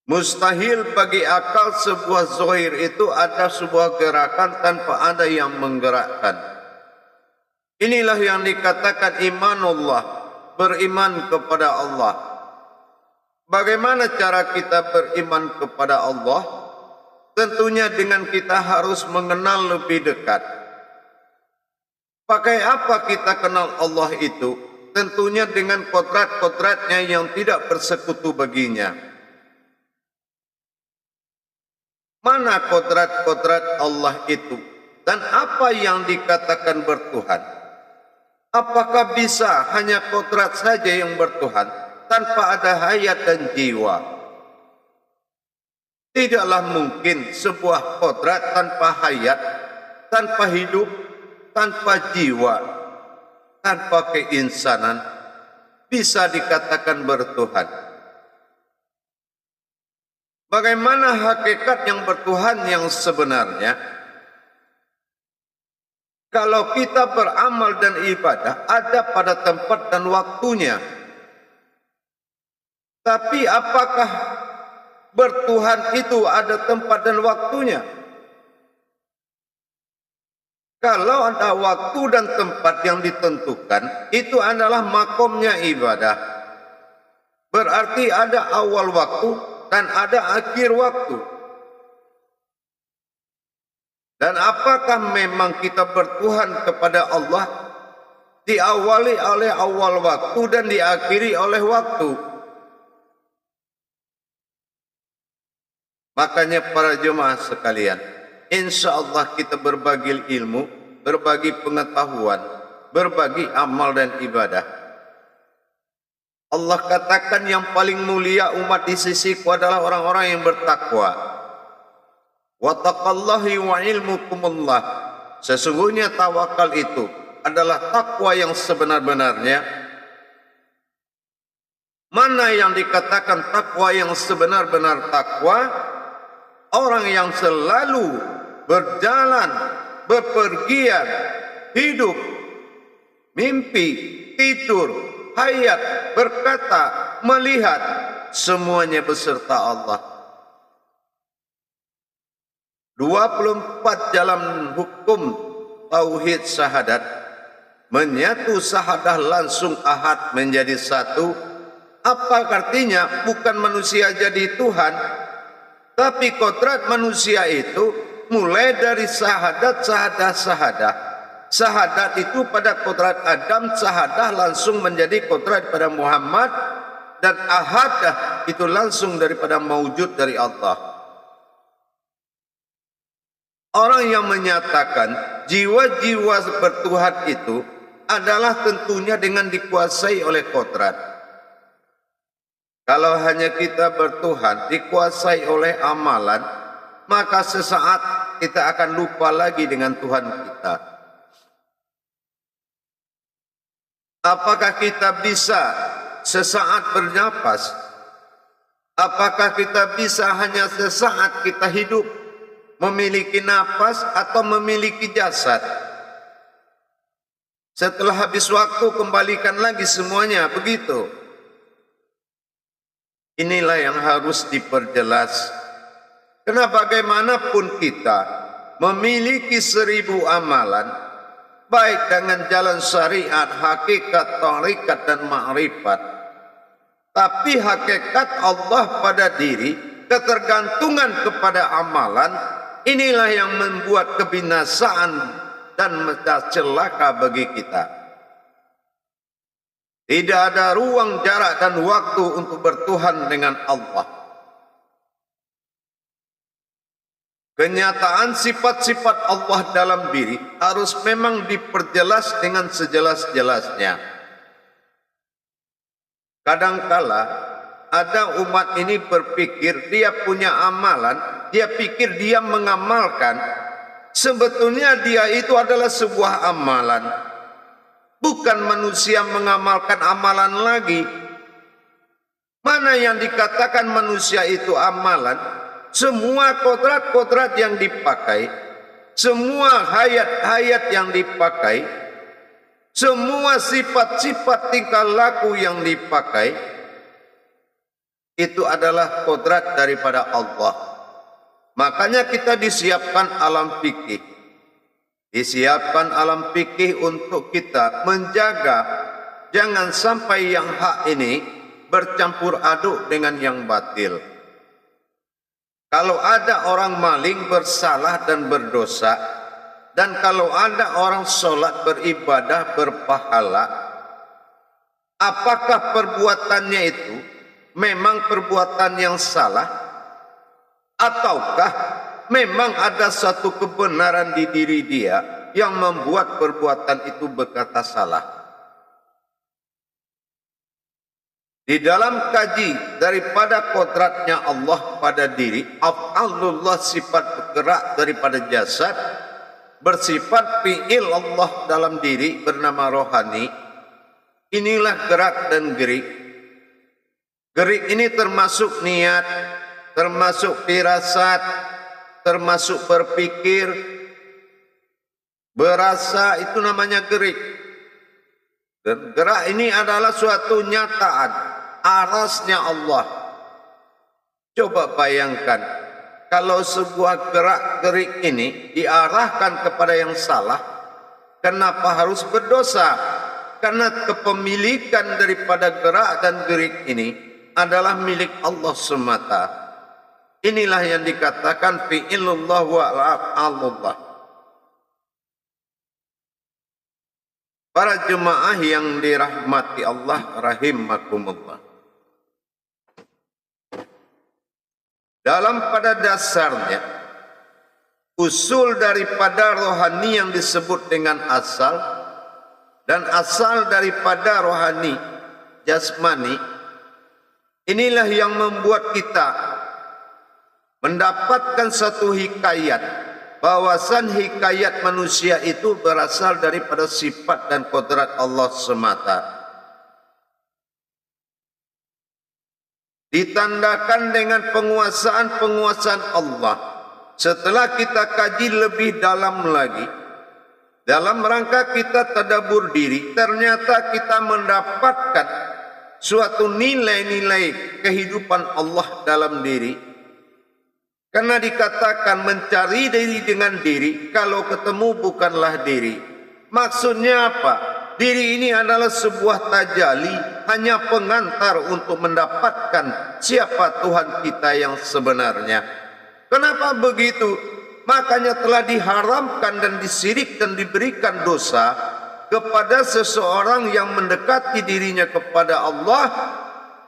Mustahil bagi akal sebuah zahir itu ada sebuah gerakan tanpa ada yang menggerakkan. Inilah yang dikatakan imanullah, beriman kepada Allah. Bagaimana cara kita beriman kepada Allah? Tentunya dengan kita harus mengenal lebih dekat. Pakai apa kita kenal Allah itu? Tentunya dengan kodrat-kodratnya yang tidak bersekutu baginya. Mana kodrat-kodrat Allah itu? Dan apa yang dikatakan bertuhan? Apakah bisa hanya kodrat saja yang bertuhan tanpa ada hayat dan jiwa? Tidaklah mungkin sebuah kodrat tanpa hayat, tanpa hidup, tanpa jiwa, tanpa keinsanan bisa dikatakan bertuhan. Bagaimana hakikat yang bertuhan yang sebenarnya? Kalau kita beramal dan ibadah ada pada tempat dan waktunya. Tapi apakah bertuhan itu ada tempat dan waktunya? Kalau ada waktu dan tempat yang ditentukan, itu adalah makomnya ibadah. Berarti ada awal waktu dan ada akhir waktu. Dan apakah memang kita bertuhan kepada Allah diawali oleh awal waktu dan diakhiri oleh waktu? Makanya para jemaah sekalian, insya Allah kita berbagi ilmu, berbagi pengetahuan, berbagi amal dan ibadah. Allah katakan yang paling mulia umat di sisiku adalah orang-orang yang bertakwa. Wattaqallahi wa ilmukumullah. Sesungguhnya tawakal itu adalah takwa yang sebenar-benarnya. Mana yang dikatakan takwa yang sebenar-benar takwa? Orang yang selalu berjalan, bepergian, hidup, mimpi, tidur, hayat, berkata, melihat, semuanya beserta Allah. 24 jalan hukum tauhid syahadat, menyatu syahadah langsung ahad menjadi satu. Apa artinya? Bukan manusia jadi Tuhan, tapi kodrat manusia itu mulai dari syahadat. Syahadat itu pada kodrat Adam, syahadah langsung menjadi kodrat pada Muhammad, dan ahadah itu langsung daripada maujud dari Allah. Orang yang menyatakan jiwa-jiwa bertuhan itu adalah tentunya dengan dikuasai oleh kodrat. Kalau hanya kita bertuhan dikuasai oleh amalan, maka sesaat kita akan lupa lagi dengan Tuhan kita. Apakah kita bisa sesaat bernapas? Apakah kita bisa hanya sesaat kita hidup, memiliki napas atau memiliki jasad? Setelah habis waktu kembalikan lagi semuanya, begitu. Inilah yang harus diperjelas. Karena bagaimanapun kita memiliki 1000 amalan, baik dengan jalan syariat, hakikat, tarikat dan ma'rifat, tapi hakikat Allah pada diri, ketergantungan kepada amalan, inilah yang membuat kebinasaan dan celaka bagi kita. Tidak ada ruang, jarak dan waktu untuk bertuhan dengan Allah. Kenyataan sifat-sifat Allah dalam diri harus memang diperjelas dengan sejelas-jelasnya. Kadangkala ada umat ini berpikir dia punya amalan, dia pikir dia mengamalkan. Sebetulnya dia itu adalah sebuah amalan. Bukan manusia mengamalkan amalan lagi. Mana yang dikatakan manusia itu amalan? Semua kodrat-kodrat yang dipakai, semua hayat-hayat yang dipakai, semua sifat-sifat tingkah laku yang dipakai, itu adalah kodrat daripada Allah. Makanya kita disiapkan alam fikih. Disiapkan alam fikih untuk kita menjaga jangan sampai yang hak ini bercampur aduk dengan yang batil. Kalau ada orang maling bersalah dan berdosa, dan kalau ada orang sholat beribadah berpahala, apakah perbuatannya itu memang perbuatan yang salah, ataukah memang ada satu kebenaran di diri dia yang membuat perbuatan itu berkata salah? Di dalam kaji daripada kodratnya Allah pada diri, af'alullah sifat bergerak daripada jasad, bersifat fi'il Allah dalam diri bernama rohani. Inilah gerak dan gerik. Gerik ini termasuk niat, termasuk firasat, termasuk berpikir, berasa, itu namanya gerik. Dan gerak ini adalah suatu nyataan, arasnya Allah. Coba bayangkan, kalau sebuah gerak-gerik ini diarahkan kepada yang salah, kenapa harus berdosa? Karena kepemilikan daripada gerak dan gerik ini adalah milik Allah semata. Inilah yang dikatakan fi'ilullah wa Allah. Para jemaah yang dirahmati Allah rahimakumullah. Dalam pada dasarnya, usul daripada rohani yang disebut dengan asal, dan asal daripada rohani jasmani, inilah yang membuat kita mendapatkan satu hikayat, bahwasan hikayat manusia itu berasal daripada sifat dan kodrat Allah semata. Ditandakan dengan penguasaan Allah. Setelah kita kaji lebih dalam lagi, dalam rangka kita tadabbur diri, ternyata kita mendapatkan suatu nilai-nilai kehidupan Allah dalam diri. Karena dikatakan mencari diri dengan diri, kalau ketemu bukanlah diri. Maksudnya apa? Diri ini adalah sebuah tajali, hanya pengantar untuk mendapatkan siapa Tuhan kita yang sebenarnya. Kenapa begitu? Makanya telah diharamkan dan disirik dan diberikan dosa kepada seseorang yang mendekati dirinya kepada Allah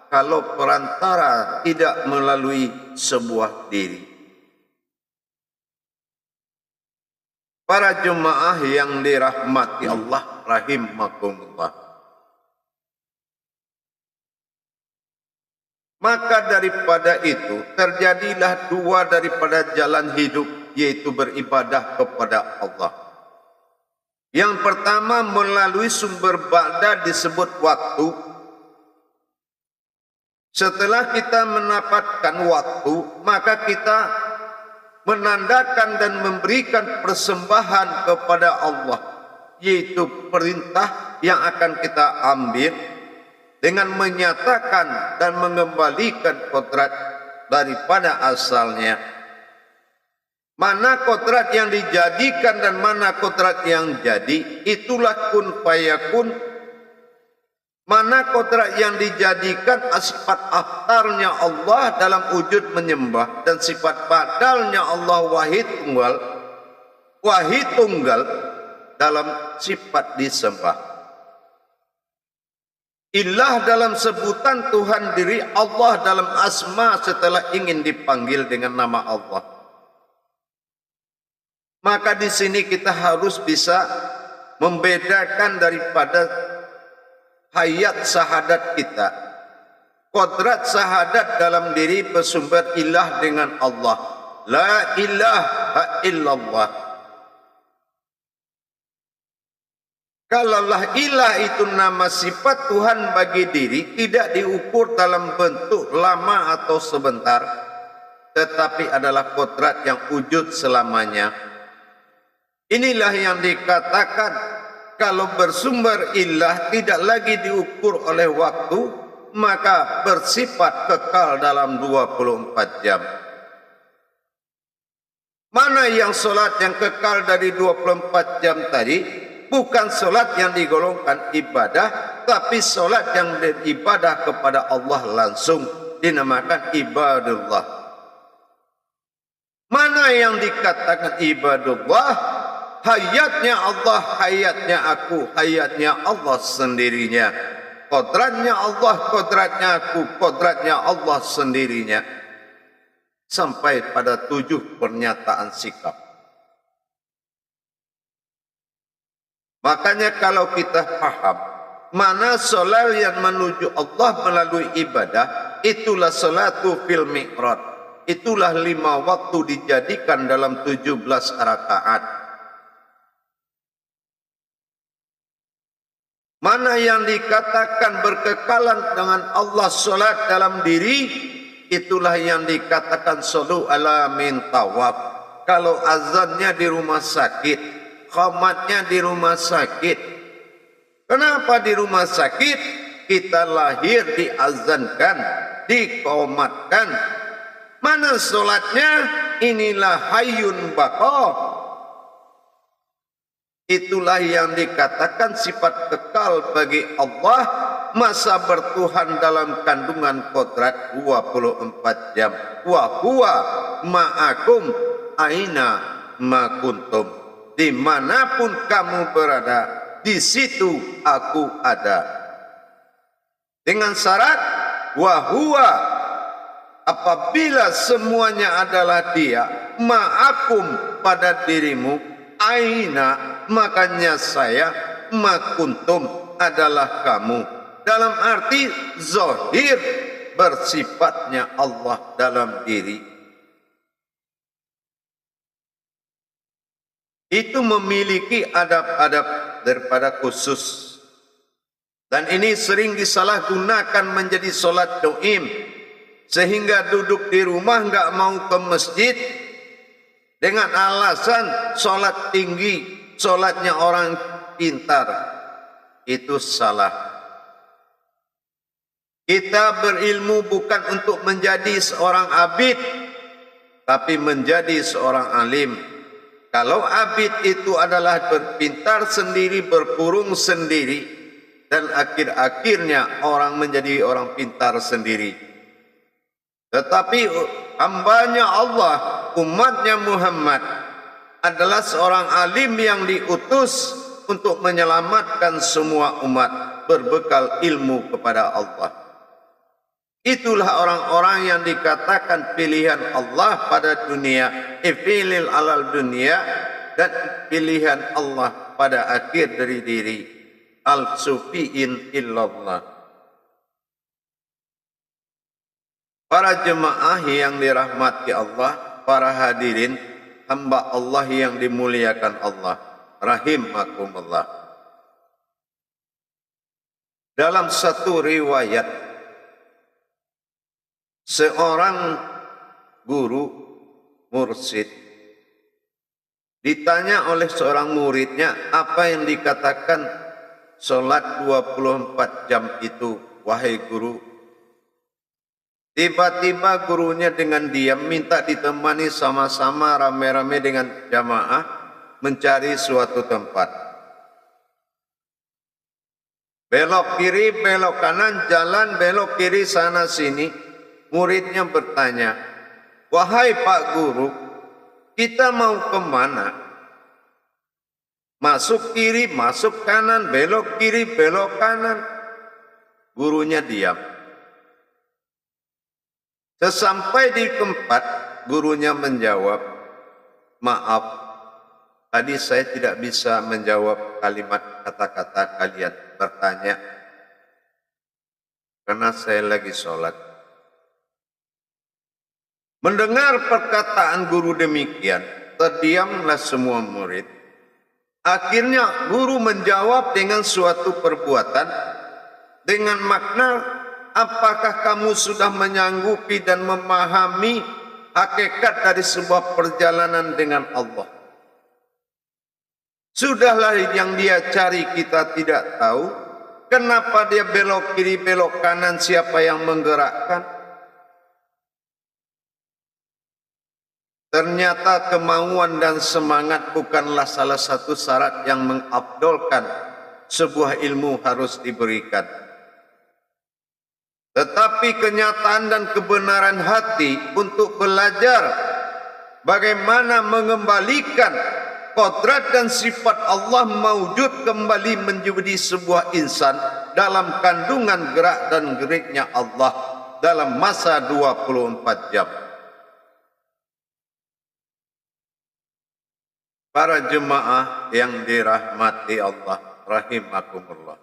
kalau perantara tidak melalui sebuah diri. Para jemaah yang dirahmati Allah rahimakumullah. Maka daripada itu terjadilah dua daripada jalan hidup, yaitu beribadah kepada Allah. Yang pertama melalui sumber ba'da disebut waktu. Setelah kita mendapatkan waktu, maka kita menandakan dan memberikan persembahan kepada Allah, yaitu perintah yang akan kita ambil dengan menyatakan dan mengembalikan kodrat daripada asalnya. Mana kodrat yang dijadikan dan mana kodrat yang jadi, itulah kun fayakun. Mana kodrat yang dijadikan sifat aftarnya Allah dalam wujud menyembah, dan sifat badalnya Allah wahid tunggal dalam sifat disembah. Ilah dalam sebutan Tuhan diri, Allah dalam asma setelah ingin dipanggil dengan nama Allah. Maka di sini kita harus bisa membedakan daripada hayat sahadat kita. Kodrat sahadat dalam diri bersumber ilah dengan Allah. La ilaha illallah. Kalaulah ilah itu nama sifat Tuhan bagi diri, tidak diukur dalam bentuk lama atau sebentar, tetapi adalah kodrat yang wujud selamanya. Inilah yang dikatakan kalau bersumber ilah tidak lagi diukur oleh waktu, maka bersifat kekal dalam 24 jam. Mana yang solat yang kekal dari 24 jam tadi? Bukan solat yang digolongkan ibadah, tapi solat yang beribadah kepada Allah langsung, dinamakan ibadullah. Mana yang dikatakan ibadullah? Hayatnya Allah, hayatnya aku, hayatnya Allah sendirinya. Kodratnya Allah, kodratnya aku, kodratnya Allah sendirinya. Sampai pada 7 pernyataan sikap. Makanya kalau kita paham mana solat yang menuju Allah melalui ibadah, itulah salatu fil mi'raj. Itulah 5 waktu dijadikan dalam 17 rakaat. Mana yang dikatakan berkekalan dengan Allah solat dalam diri, itulah yang dikatakan solu ala min tawab. Kalau azannya di rumah sakit, qamatnya di rumah sakit. Kenapa di rumah sakit? Kita lahir diazankan, diqomatkan. Mana solatnya? Inilah hayyun baqa. Itulah yang dikatakan sifat kekal bagi Allah, masa bertuhan dalam kandungan kodrat 24 jam. Wa huwa ma'akum aina ma kuntum. Dimanapun kamu berada, di situ aku ada. Dengan syarat wa huwa, apabila semuanya adalah dia, ma'akum pada dirimu, aina makanya saya, makuntum adalah kamu. Dalam arti zahir bersifatnya Allah dalam diri. Itu memiliki adab-adab daripada khusus. Dan ini sering disalahgunakan menjadi solat doim. Sehingga duduk di rumah enggak mau ke masjid dengan alasan solat tinggi, solatnya orang pintar. Itu salah. Kita berilmu bukan untuk menjadi seorang abid, tapi menjadi seorang alim. Kalau abid itu adalah berpintar sendiri, berkurung sendiri, dan akhir-akhirnya orang menjadi orang pintar sendiri. Tetapi hambanya Allah, umatnya Muhammad, adalah seorang alim yang diutus untuk menyelamatkan semua umat berbekal ilmu kepada Allah. Itulah orang-orang yang dikatakan pilihan Allah pada dunia, ifilil alal dunia, dan pilihan Allah pada akhir dari diri, al-sufiin illallah. Para jemaah yang dirahmati Allah, para hadirin, hamba Allah yang dimuliakan Allah, rahimakumullah. Dalam satu riwayat, seorang guru mursyid ditanya oleh seorang muridnya, apa yang dikatakan solat 24 jam itu, wahai guru? Tiba-tiba gurunya dengan diam minta ditemani sama-sama rame-rame dengan jamaah mencari suatu tempat. Belok kiri, belok kanan, jalan belok kiri sana sini. Muridnya bertanya, wahai Pak Guru, kita mau kemana? Masuk kiri, masuk kanan, belok kiri, belok kanan. Gurunya diam. Sesampai di tempat, gurunya menjawab, maaf, tadi saya tidak bisa menjawab kalimat kata-kata kalian bertanya, karena saya lagi sholat. Mendengar perkataan guru demikian, terdiamlah semua murid. Akhirnya guru menjawab dengan suatu perbuatan, dengan makna, apakah kamu sudah menyanggupi dan memahami hakikat dari sebuah perjalanan dengan Allah? Sudahlah yang dia cari kita tidak tahu, Kenapa dia belok kiri, belok kanan, siapa yang menggerakkan? Ternyata kemauan dan semangat bukanlah salah satu syarat yang mengabdolkan sebuah ilmu harus diberikan. Tetapi kenyataan dan kebenaran hati untuk belajar bagaimana mengembalikan kodrat dan sifat Allah mewujud kembali menjadi sebuah insan dalam kandungan gerak dan geriknya Allah dalam masa 24 jam. Para jemaah yang dirahmati Allah rahimakumullah.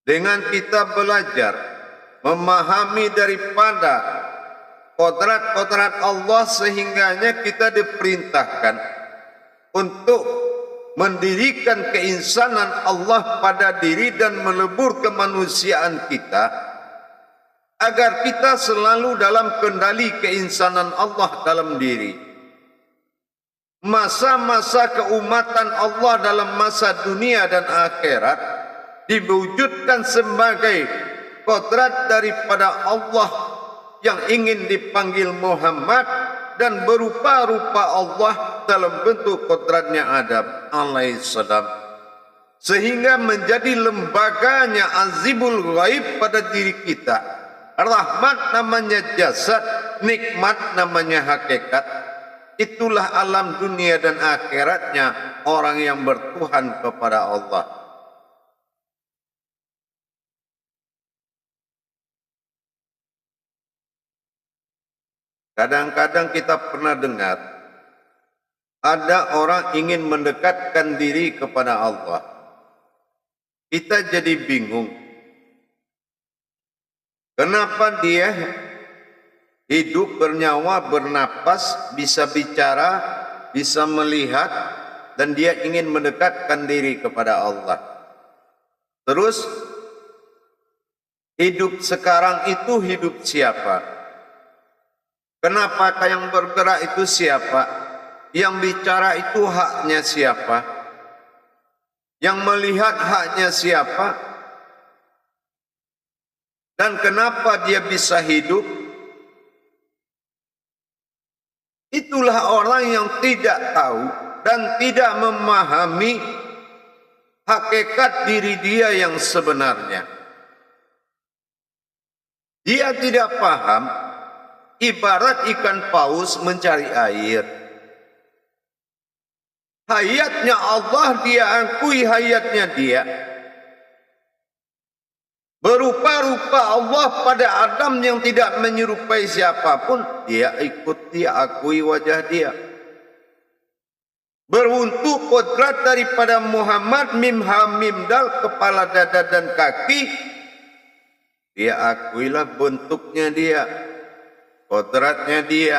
Dengan kita belajar memahami daripada kodrat-kodrat Allah sehingganya kita diperintahkan untuk mendirikan keinsanan Allah pada diri dan melebur kemanusiaan kita agar kita selalu dalam kendali keinsanan Allah dalam diri. Masa-masa keumatan Allah dalam masa dunia dan akhirat diwujudkan sebagai kodrat daripada Allah yang ingin dipanggil Muhammad dan berupa-rupa Allah dalam bentuk kodratnya Adam alaihissalam, sehingga menjadi lembaganya azibul ghaib pada diri kita. Rahmat namanya jasad, nikmat namanya hakikat. Itulah alam dunia dan akhiratnya orang yang bertuhan kepada Allah. Kadang-kadang kita pernah dengar ada orang ingin mendekatkan diri kepada Allah. Kita jadi bingung. Kenapa dia hidup, bernyawa, bernapas, bisa bicara, bisa melihat, dan dia ingin mendekatkan diri kepada Allah. Terus, hidup sekarang itu hidup siapa? Kenapa yang bergerak itu siapa? Yang bicara itu haknya siapa? Yang melihat haknya siapa? Dan kenapa dia bisa hidup? Itulah orang yang tidak tahu dan tidak memahami hakikat diri dia yang sebenarnya. Dia tidak paham, ibarat ikan paus mencari air. Hayatnya Allah dia akui hayatnya dia. Berupa-rupa Allah pada Adam yang tidak menyerupai siapapun, dia ikut, dia akui wajah dia. Beruntuk kodrat daripada Muhammad, mim ha mim dal, kepala, dada dan kaki, dia akuilah bentuknya dia, kodratnya dia.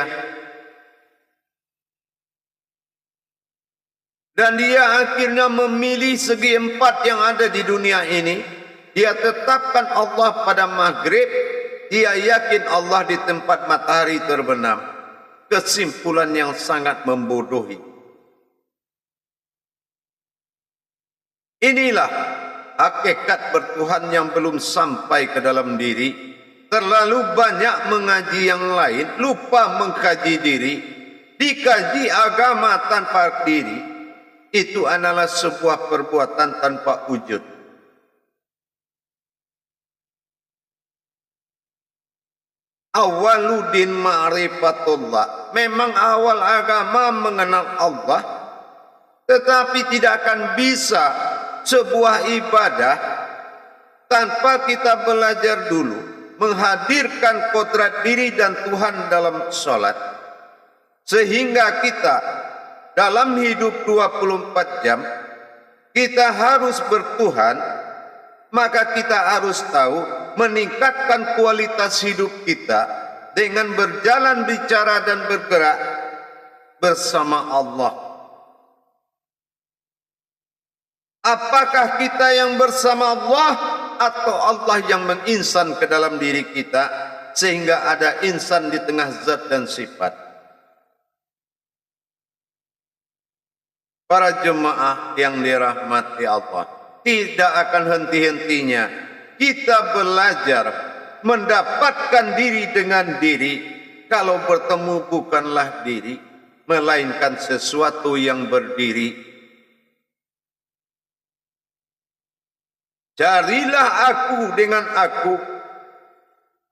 Dan dia akhirnya memilih segi empat yang ada di dunia ini. Dia tetapkan Allah pada maghrib, dia yakin Allah di tempat matahari terbenam. Kesimpulan yang sangat membodohi. Inilah hakikat bertuhan yang belum sampai ke dalam diri. Terlalu banyak mengaji yang lain, lupa mengkaji diri. Dikaji agama tanpa diri, itu adalah sebuah perbuatan tanpa wujud. Awaludin ma'rifatullah. Memang awal agama mengenal Allah, tetapi tidak akan bisa sebuah ibadah tanpa kita belajar dulu menghadirkan kodrat diri dan Tuhan dalam sholat. Sehingga kita dalam hidup 24 jam kita harus bertuhan, maka kita harus tahu meningkatkan kualitas hidup kita dengan berjalan, bicara dan bergerak bersama Allah. Apakah kita yang bersama Allah atau Allah yang menginsan ke dalam diri kita sehingga ada insan di tengah zat dan sifat? Para jemaah yang dirahmati Allah, tidak akan henti-hentinya kita belajar mendapatkan diri dengan diri. Kalau bertemu bukanlah diri, melainkan sesuatu yang berdiri. Carilah aku dengan aku,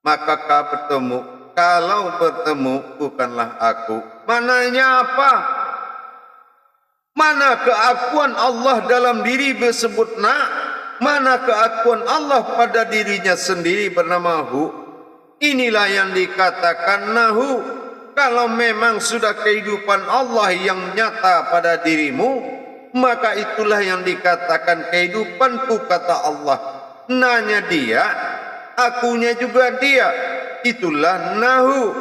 maka kau bertemu. Kalau bertemu bukanlah aku, mananya apa? Mana keakuan Allah dalam diri disebut na? Mana keakuan Allah pada dirinya sendiri bernama hu? Inilah yang dikatakan nahu. Kalau memang sudah kehidupan Allah yang nyata pada dirimu, maka itulah yang dikatakan kehidupanku, kata Allah. Nanya dia, akunya juga dia. Itulah nahu,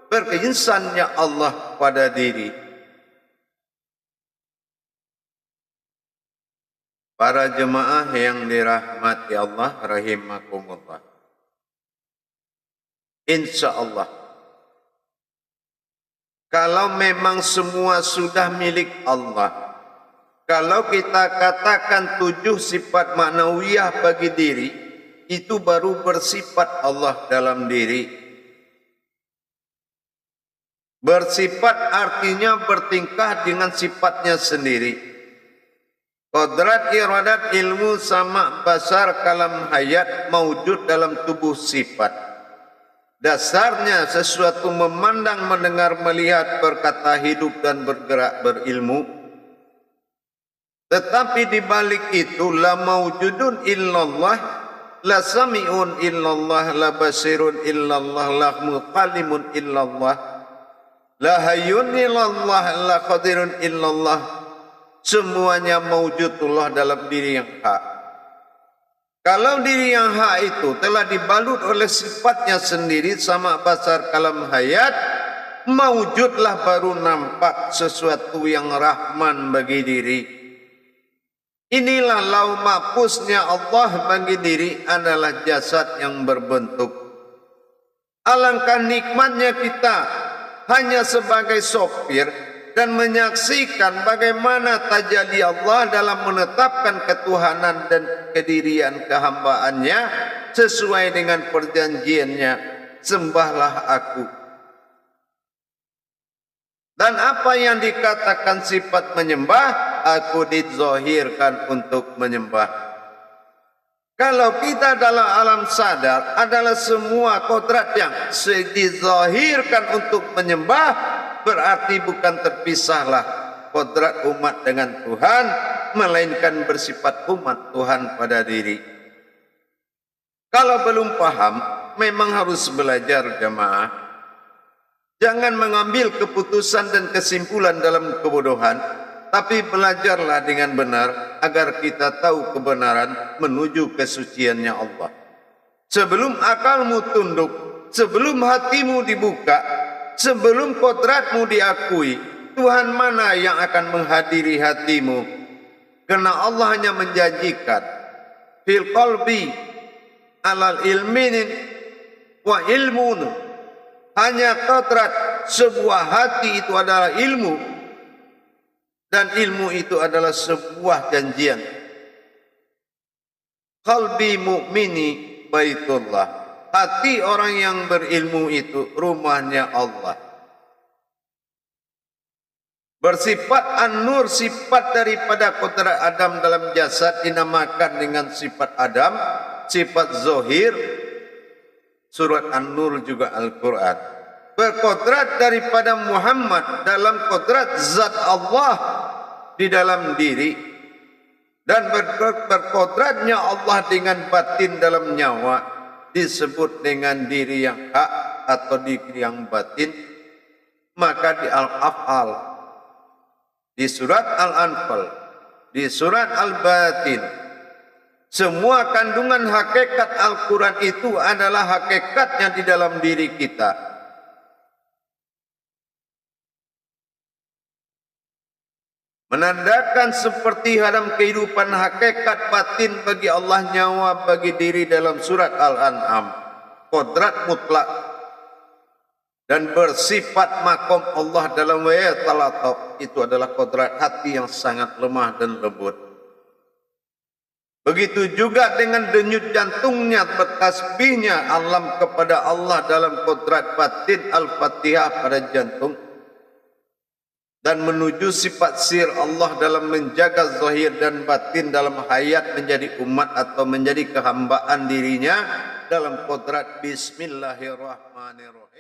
berkeinsannya Allah pada diri. Para jemaah yang dirahmati Allah rahimakumullah, insya Allah, kalau memang semua sudah milik Allah, kalau kita katakan 7 sifat maknawiyah bagi diri, itu baru bersifat Allah dalam diri. Bersifat artinya bertingkah dengan sifatnya sendiri. Qadrat, iradat, ilmu, sama, basar, kalam, hayat maujud dalam tubuh sifat. Dasarnya sesuatu memandang, mendengar, melihat, berkata, hidup dan bergerak, berilmu. Tetapi di balik itu la maujudun illallah, la sami'un illallah, la basirun illallah, la muqallimun illallah, la hayyun illallah, la qadirun illallah. Semuanya maujudullah dalam diri yang hak. Kalau diri yang hak itu telah dibalut oleh sifatnya sendiri, sama, basar, kalam, hayat, maujudlah baru nampak sesuatu yang rahman bagi diri. Inilah lau mahfuznya Allah bagi diri adalah jasad yang berbentuk. Alangkah nikmatnya kita hanya sebagai sopir dan menyaksikan bagaimana tajalli Allah dalam menetapkan ketuhanan dan kedirian kehambaannya sesuai dengan perjanjiannya, sembahlah aku. Dan apa yang dikatakan sifat menyembah, aku dizahirkan untuk menyembah. Kalau kita dalam alam sadar adalah semua kodrat yang dizahirkan untuk menyembah, berarti bukan terpisahlah kodrat umat dengan Tuhan, melainkan bersifat umat Tuhan pada diri. Kalau belum paham, memang harus belajar jemaah. Jangan mengambil keputusan dan kesimpulan dalam kebodohan, tapi belajarlah dengan benar agar kita tahu kebenaran menuju kesuciannya Allah. Sebelum akalmu tunduk, sebelum hatimu dibuka, sebelum kodratmu diakui, Tuhan mana yang akan menghadiri hatimu? Karena Allah hanya menjanjikan fil qalbi alal ilmin wa ilmun. Hanya kodrat sebuah hati itu adalah ilmu, dan ilmu itu adalah sebuah janjian. Qalbi mu'mini baitullah. Hati orang yang berilmu itu rumahnya Allah. Bersifat an-nur, sifat daripada kodrat Adam dalam jasad dinamakan dengan sifat Adam, sifat zohir. Surat An-Nur juga Al-Quran. Berkodrat daripada Muhammad dalam kodrat zat Allah di dalam diri. Dan berkodratnya Allah dengan batin dalam nyawa disebut dengan diri yang hak atau diri yang batin. Maka di Al-Af'al, di surat Al-Anfal, di surat Al-Batin, semua kandungan hakikat Al-Quran itu adalah hakikatnya di dalam diri kita. Menandakan seperti dalam kehidupan hakikat batin bagi Allah, nyawa bagi diri dalam surat Al-An'am. Kodrat mutlak. dan bersifat makom Allah dalam waya talatop, itu adalah kodrat hati yang sangat lemah dan lembut. Begitu juga dengan denyut jantungnya, bertasbihnya alam kepada Allah dalam kodrat batin Al-Fatihah pada jantung, dan menuju sifat sir Allah dalam menjaga zahir dan batin dalam hayat menjadi umat atau menjadi kehambaan dirinya dalam kodrat Bismillahirrahmanirrahim.